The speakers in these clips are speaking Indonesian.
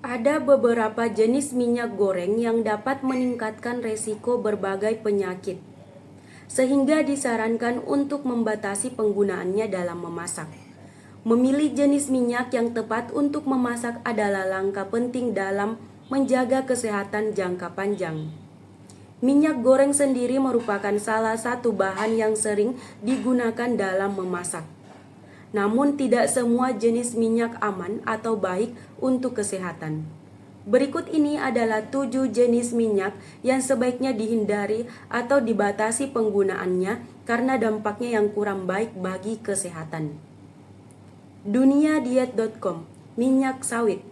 Ada beberapa jenis minyak goreng yang dapat meningkatkan resiko berbagai penyakit, sehingga disarankan untuk membatasi penggunaannya dalam memasak. Memilih jenis minyak yang tepat untuk memasak adalah langkah penting dalam menjaga kesehatan jangka panjang. Minyak goreng sendiri merupakan salah satu bahan yang sering digunakan dalam memasak. Namun tidak semua jenis minyak aman atau baik untuk kesehatan. Berikut ini adalah 7 jenis minyak yang sebaiknya dihindari atau dibatasi penggunaannya karena dampaknya yang kurang baik bagi kesehatan. Duniadiet.com, minyak sawit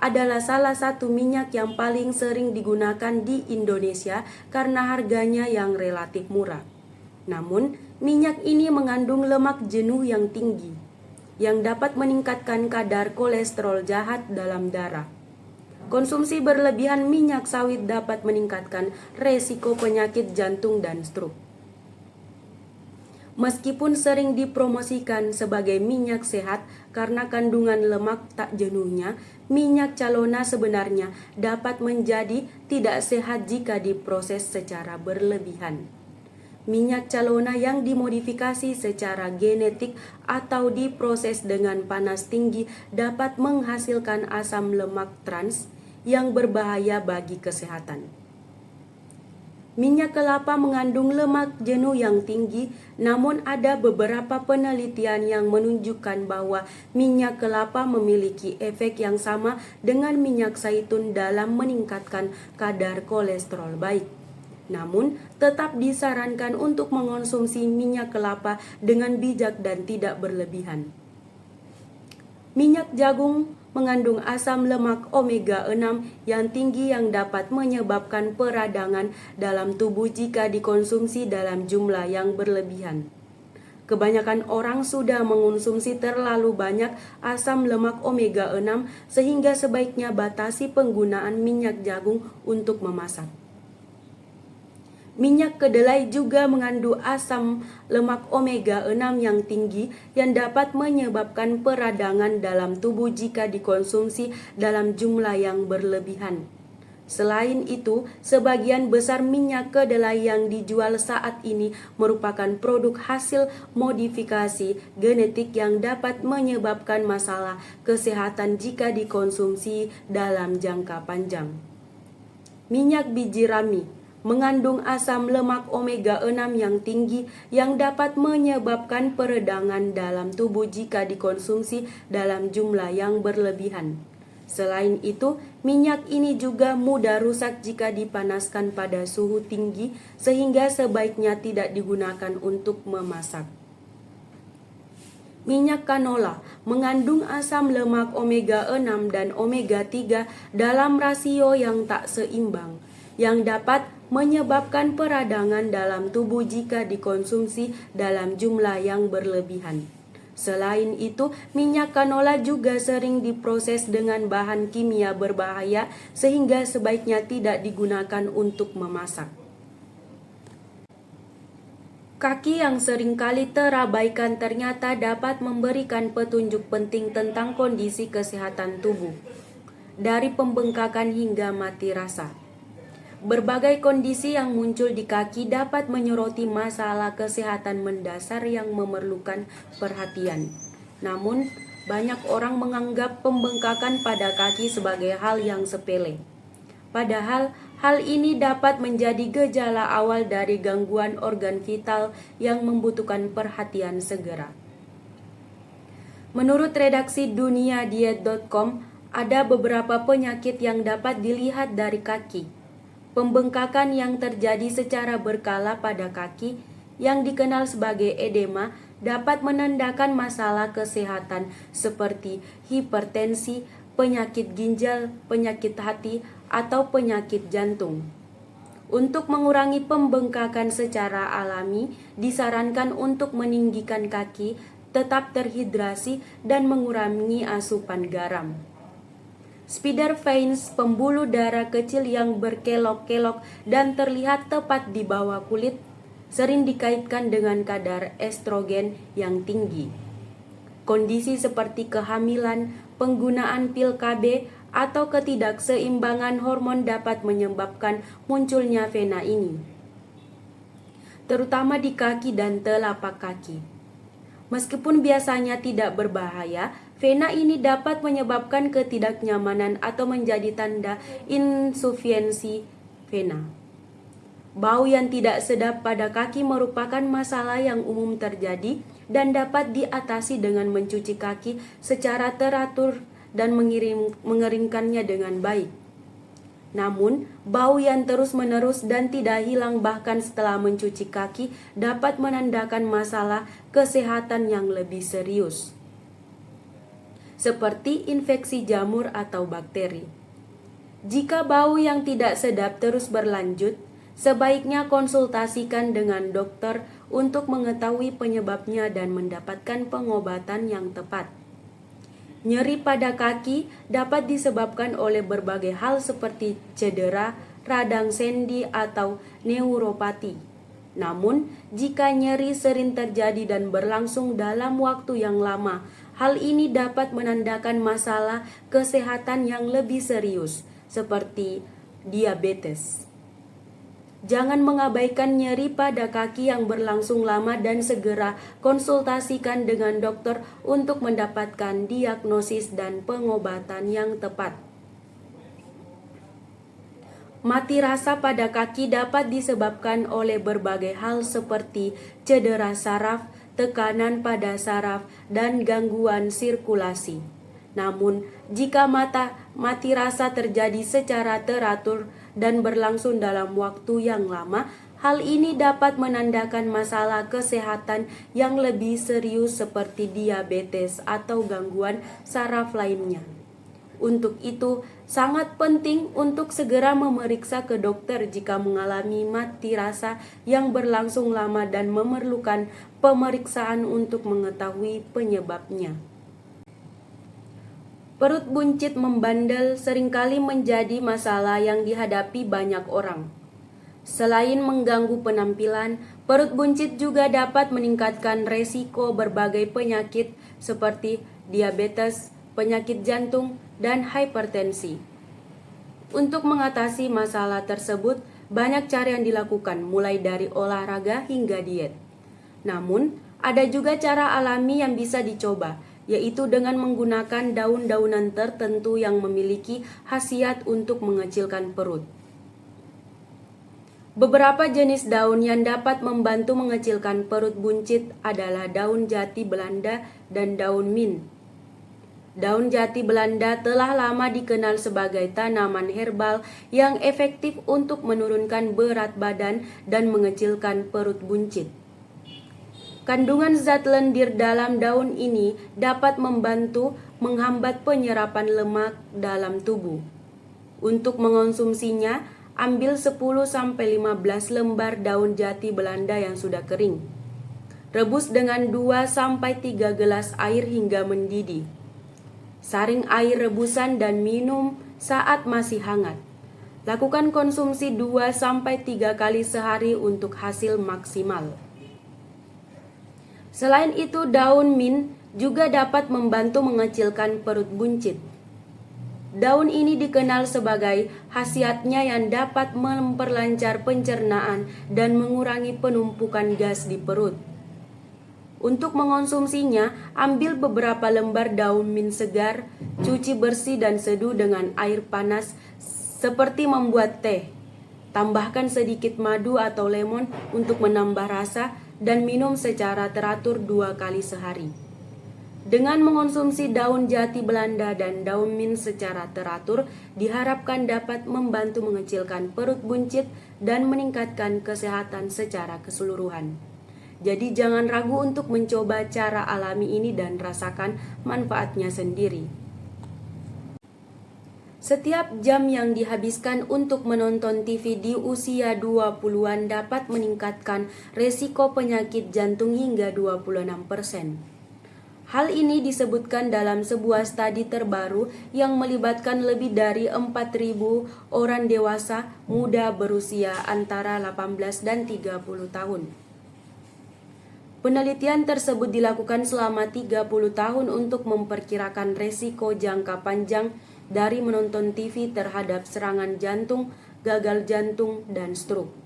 adalah salah satu minyak yang paling sering digunakan di Indonesia karena harganya yang relatif murah. Namun, minyak ini mengandung lemak jenuh yang tinggi, yang dapat meningkatkan kadar kolesterol jahat dalam darah. Konsumsi berlebihan minyak sawit dapat meningkatkan resiko penyakit jantung dan stroke. Meskipun sering dipromosikan sebagai minyak sehat karena kandungan lemak tak jenuhnya, minyak calona sebenarnya dapat menjadi tidak sehat jika diproses secara berlebihan. Minyak calona yang dimodifikasi secara genetik atau diproses dengan panas tinggi dapat menghasilkan asam lemak trans yang berbahaya bagi kesehatan. Minyak kelapa mengandung lemak jenuh yang tinggi, namun ada beberapa penelitian yang menunjukkan bahwa minyak kelapa memiliki efek yang sama dengan minyak zaitun dalam meningkatkan kadar kolesterol baik. Namun, tetap disarankan untuk mengonsumsi minyak kelapa dengan bijak dan tidak berlebihan. Minyak jagung mengandung asam lemak omega 6 yang tinggi yang dapat menyebabkan peradangan dalam tubuh jika dikonsumsi dalam jumlah yang berlebihan. Kebanyakan orang sudah mengonsumsi terlalu banyak asam lemak omega 6 sehingga sebaiknya batasi penggunaan minyak jagung untuk memasak. Minyak kedelai juga mengandung asam lemak omega 6 yang tinggi yang dapat menyebabkan peradangan dalam tubuh jika dikonsumsi dalam jumlah yang berlebihan. Selain itu, sebagian besar minyak kedelai yang dijual saat ini merupakan produk hasil modifikasi genetik yang dapat menyebabkan masalah kesehatan jika dikonsumsi dalam jangka panjang. Minyak biji rami mengandung asam lemak omega 6 yang tinggi yang dapat menyebabkan peradangan dalam tubuh jika dikonsumsi dalam jumlah yang berlebihan. Selain itu, minyak ini juga mudah rusak jika dipanaskan pada suhu tinggi sehingga sebaiknya tidak digunakan untuk memasak. Minyak canola mengandung asam lemak omega 6 dan omega 3 dalam rasio yang tak seimbang, yang dapat menyebabkan peradangan dalam tubuh jika dikonsumsi dalam jumlah yang berlebihan. Selain itu, minyak canola juga sering diproses dengan bahan kimia berbahaya sehingga sebaiknya tidak digunakan untuk memasak. Kaki yang seringkali terabaikan ternyata dapat memberikan petunjuk penting tentang kondisi kesehatan tubuh, dari pembengkakan hingga mati rasa. Berbagai kondisi yang muncul di kaki dapat menyoroti masalah kesehatan mendasar yang memerlukan perhatian. Namun, banyak orang menganggap pembengkakan pada kaki sebagai hal yang sepele. Padahal, hal ini dapat menjadi gejala awal dari gangguan organ vital yang membutuhkan perhatian segera. Menurut redaksi Duniadiet.com, ada beberapa penyakit yang dapat dilihat dari kaki. Pembengkakan yang terjadi secara berkala pada kaki yang dikenal sebagai edema dapat menandakan masalah kesehatan seperti hipertensi, penyakit ginjal, penyakit hati, atau penyakit jantung. Untuk mengurangi pembengkakan secara alami, disarankan untuk meninggikan kaki, tetap terhidrasi, dan mengurangi asupan garam. Spider veins, pembuluh darah kecil yang berkelok-kelok dan terlihat tepat di bawah kulit, sering dikaitkan dengan kadar estrogen yang tinggi. Kondisi seperti kehamilan, penggunaan pil KB, atau ketidakseimbangan hormon dapat menyebabkan munculnya vena ini, terutama di kaki dan telapak kaki. Meskipun biasanya tidak berbahaya, vena ini dapat menyebabkan ketidaknyamanan atau menjadi tanda insufiensi vena. Bau yang tidak sedap pada kaki merupakan masalah yang umum terjadi dan dapat diatasi dengan mencuci kaki secara teratur dan mengeringkannya dengan baik. Namun, bau yang terus-menerus dan tidak hilang bahkan setelah mencuci kaki dapat menandakan masalah kesehatan yang lebih serius, seperti infeksi jamur atau bakteri. Jika bau yang tidak sedap terus berlanjut, sebaiknya konsultasikan dengan dokter untuk mengetahui penyebabnya dan mendapatkan pengobatan yang tepat. Nyeri pada kaki dapat disebabkan oleh berbagai hal seperti cedera, radang sendi, atau neuropati. Namun, jika nyeri sering terjadi dan berlangsung dalam waktu yang lama, hal ini dapat menandakan masalah kesehatan yang lebih serius, seperti diabetes. Jangan mengabaikan nyeri pada kaki yang berlangsung lama dan segera konsultasikan dengan dokter untuk mendapatkan diagnosis dan pengobatan yang tepat. Mati rasa pada kaki dapat disebabkan oleh berbagai hal seperti cedera saraf, tekanan pada saraf, dan gangguan sirkulasi. Namun, jika mati rasa terjadi secara teratur dan berlangsung dalam waktu yang lama, hal ini dapat menandakan masalah kesehatan yang lebih serius seperti diabetes atau gangguan saraf lainnya. Untuk itu, sangat penting untuk segera memeriksa ke dokter jika mengalami mati rasa yang berlangsung lama dan memerlukan pemeriksaan untuk mengetahui penyebabnya. Perut buncit membandel seringkali menjadi masalah yang dihadapi banyak orang. Selain mengganggu penampilan, perut buncit juga dapat meningkatkan resiko berbagai penyakit seperti diabetes, penyakit jantung, dan hipertensi. Untuk mengatasi masalah tersebut, banyak cara yang dilakukan, mulai dari olahraga hingga diet. Namun, ada juga cara alami yang bisa dicoba, yaitu dengan menggunakan daun-daunan tertentu yang memiliki khasiat untuk mengecilkan perut. Beberapa jenis daun yang dapat membantu mengecilkan perut buncit adalah daun jati Belanda dan daun mint. Daun jati Belanda telah lama dikenal sebagai tanaman herbal yang efektif untuk menurunkan berat badan dan mengecilkan perut buncit. Kandungan zat lendir dalam daun ini dapat membantu menghambat penyerapan lemak dalam tubuh. Untuk mengonsumsinya, ambil 10-15 lembar daun jati Belanda yang sudah kering. Rebus dengan 2-3 gelas air hingga mendidih. Saring air rebusan dan minum saat masih hangat. Lakukan konsumsi 2-3 kali sehari untuk hasil maksimal. Selain itu, daun mint juga dapat membantu mengecilkan perut buncit. Daun ini dikenal sebagai khasiatnya yang dapat memperlancar pencernaan dan mengurangi penumpukan gas di perut. Untuk mengonsumsinya, ambil beberapa lembar daun mint segar, cuci bersih dan seduh dengan air panas seperti membuat teh. Tambahkan sedikit madu atau lemon untuk menambah rasa dan minum secara teratur 2 kali sehari. Dengan mengonsumsi daun jati Belanda dan daun mint secara teratur, diharapkan dapat membantu mengecilkan perut buncit dan meningkatkan kesehatan secara keseluruhan. Jadi jangan ragu untuk mencoba cara alami ini dan rasakan manfaatnya sendiri. Setiap jam yang dihabiskan untuk menonton TV di usia 20-an dapat meningkatkan resiko penyakit jantung hingga 26%. Hal ini disebutkan dalam sebuah studi terbaru yang melibatkan lebih dari 4.000 orang dewasa muda berusia antara 18 dan 30 tahun. Penelitian tersebut dilakukan selama 30 tahun untuk memperkirakan resiko jangka panjang dari menonton TV terhadap serangan jantung, gagal jantung, dan stroke.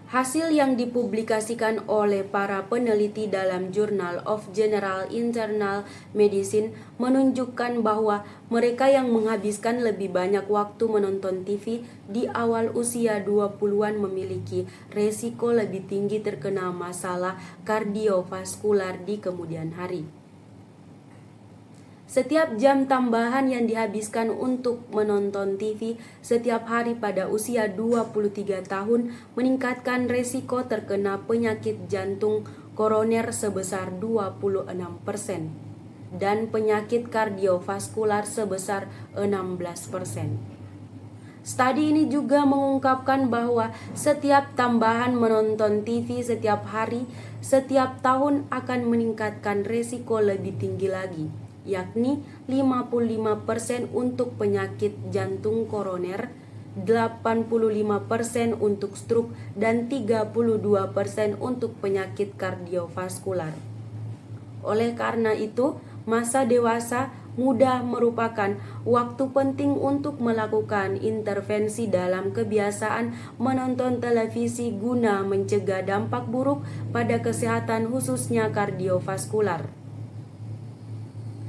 Hasil yang dipublikasikan oleh para peneliti dalam Journal of General Internal Medicine menunjukkan bahwa mereka yang menghabiskan lebih banyak waktu menonton TV di awal usia 20-an memiliki resiko lebih tinggi terkena masalah kardiovaskular di kemudian hari. Setiap jam tambahan yang dihabiskan untuk menonton TV setiap hari pada usia 23 tahun meningkatkan resiko terkena penyakit jantung koroner sebesar 26% dan penyakit kardiovaskular sebesar 16%. Studi ini juga mengungkapkan bahwa setiap tambahan menonton TV setiap hari setiap tahun akan meningkatkan resiko lebih tinggi lagi, yakni 55% untuk penyakit jantung koroner, 85% untuk stroke, dan 32% untuk penyakit kardiovaskular. Oleh karena itu, masa dewasa muda merupakan waktu penting untuk melakukan intervensi dalam kebiasaan menonton televisi guna mencegah dampak buruk pada kesehatan khususnya kardiovaskular.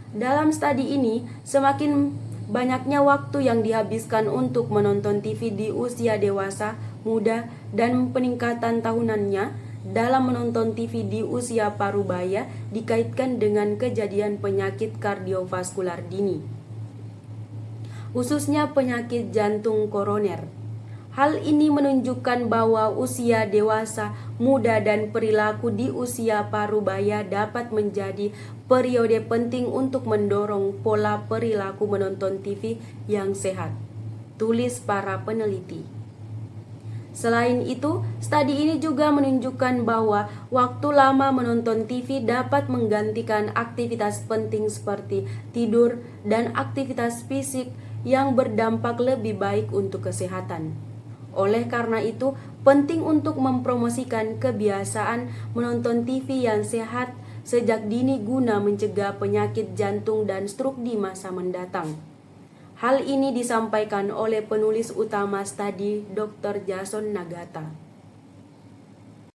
Dalam studi ini, semakin banyaknya waktu yang dihabiskan untuk menonton TV di usia dewasa, muda, dan peningkatan tahunannya dalam menonton TV di usia parubaya dikaitkan dengan kejadian penyakit kardiovaskular dini, khususnya penyakit jantung koroner. Hal ini menunjukkan bahwa usia dewasa, muda, dan perilaku di usia parubaya dapat menjadi periode penting untuk mendorong pola perilaku menonton TV yang sehat, tulis para peneliti. Selain itu, studi ini juga menunjukkan bahwa waktu lama menonton TV dapat menggantikan aktivitas penting seperti tidur dan aktivitas fisik yang berdampak lebih baik untuk kesehatan. Oleh karena itu, penting untuk mempromosikan kebiasaan menonton TV yang sehat sejak dini guna mencegah penyakit jantung dan stroke di masa mendatang. Hal ini disampaikan oleh penulis utama studi Dr. Jason Nagata.